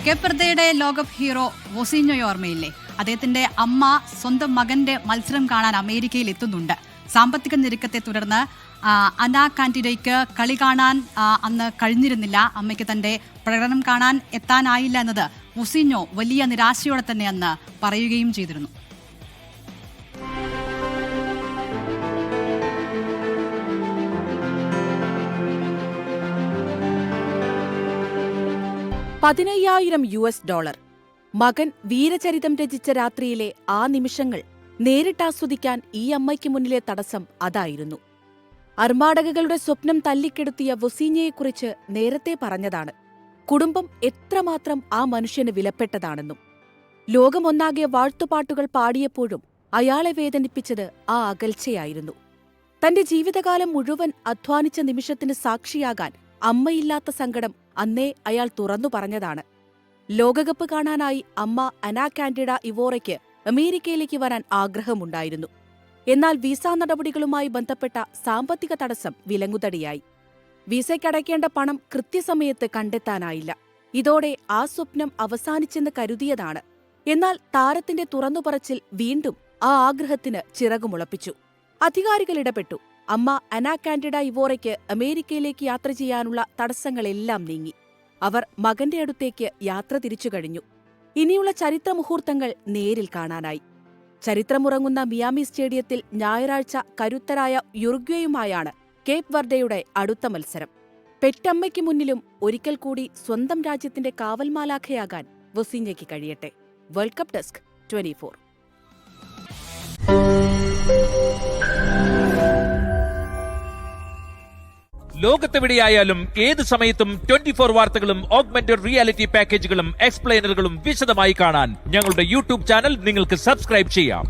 Cape വെർദെയുടെ ലോകകപ്പ് hero വൊസീഞ്ഞോയെ ഓർമ്മയില്ലേ? അദ്ദേഹത്തിന്റെ അമ്മ സ്വന്തം മകന്റെ മത്സരം കാണാൻ അമേരിക്കയിൽ എത്തുന്നുണ്ട്. സാമ്പത്തിക ഞെരുക്കത്തെ തുടർന്ന് അനാ കാന്റിഡയ്ക്ക് കളി കാണാൻ അന്ന് കഴിഞ്ഞിരുന്നില്ല. അമ്മയ്ക്ക് തന്റെ പ്രകടനം കാണാൻ എത്താനായില്ല എന്നത് വൊസീഞ്ഞോ വലിയ നിരാശയോടെ തന്നെ അന്ന് പറയുകയും ചെയ്തിരുന്നു. $15,000 മകൻ വീരചരിതം രചിച്ച രാത്രിയിലെ ആ നിമിഷങ്ങൾ നേരിട്ടാസ്വദിക്കാൻ ഈ അമ്മയ്ക്ക് മുന്നിലെ തടസ്സം അതായിരുന്നു. അർമാടകകളുടെ സ്വപ്നം തല്ലിക്കെടുത്തിയ വൊസീഞ്ഞയെക്കുറിച്ച് നേരത്തെ പറഞ്ഞതാണ്. കുടുംബം എത്രമാത്രം ആ മനുഷ്യന് വിലപ്പെട്ടതാണെന്നും ലോകമൊന്നാകെ വാഴ്ത്തുപാട്ടുകൾ പാടിയപ്പോഴും അയാളെ വേദനിപ്പിച്ചത് ആ അകൽച്ചയായിരുന്നു. തന്റെ ജീവിതകാലം മുഴുവൻ അധ്വാനിച്ച നിമിഷത്തിന് സാക്ഷിയാകാൻ അമ്മയില്ലാത്ത സങ്കടം അന്നേ അയാൾ തുറന്നു പറഞ്ഞതാണ്. ലോകകപ്പ് കാണാനായി അമ്മ അനാ കാന്റിഡ ഇവോറയ്ക്ക് അമേരിക്കയിലേക്ക് വരാൻ ആഗ്രഹമുണ്ടായിരുന്നു. എന്നാൽ വിസ നടപടികളുമായി ബന്ധപ്പെട്ട സാമ്പത്തിക തടസ്സം വിലങ്ങുതടിയായി. വിസയ്ക്കടയ്ക്കേണ്ട പണം കൃത്യസമയത്ത് കണ്ടെത്താനായില്ല. ഇതോടെ ആ സ്വപ്നം അവസാനിച്ചെന്ന് കരുതിയതാണ്. എന്നാൽ താരത്തിന്റെ തുറന്നുപറച്ചിൽ വീണ്ടും ആ ആഗ്രഹത്തിന് ചിറകുമുളപ്പിച്ചു. അധികാരികൾ ഇടപെട്ടു. അമ്മ അനാ കാന്റിഡ ഇവോറയ്ക്ക് അമേരിക്കയിലേക്ക് യാത്ര ചെയ്യാനുള്ള തടസ്സങ്ങളെല്ലാം നീങ്ങി. അവർ മകന്റെ അടുത്തേക്ക് യാത്ര തിരിച്ചു കഴിഞ്ഞു. ഇനിയുള്ള ചരിത്രമുഹൂർത്തങ്ങൾ നേരിൽ കാണാനായി. ചരിത്രമുറങ്ങുന്ന മിയാമി സ്റ്റേഡിയത്തിൽ ഞായറാഴ്ച കരുത്തരായ യുറുഗ്വേയുമായാണ് കേപ്പ് വെർദെയുടെ അടുത്ത മത്സരം. പെറ്റമ്മയ്ക്ക് മുന്നിലും ഒരിക്കൽ കൂടി സ്വന്തം രാജ്യത്തിന്റെ കാവൽമാലാഖയാകാൻ വൊസീഞ്ഞയ്ക്ക് കഴിയട്ടെ. World cup desk 24. ലോകത്തെവിടെയായാലും ഏത് സമയത്തും 24 വാർത്തകളും ഓഗ്മെന്റഡ് റിയാലിറ്റി പാക്കേജുകളും എക്സ്പ്ലെയിനറുകളും വിശദമായി കാണാൻ ഞങ്ങളുടെ യൂട്യൂബ് ചാനൽ നിങ്ങൾക്ക് സബ്സ്ക്രൈബ് ചെയ്യാം.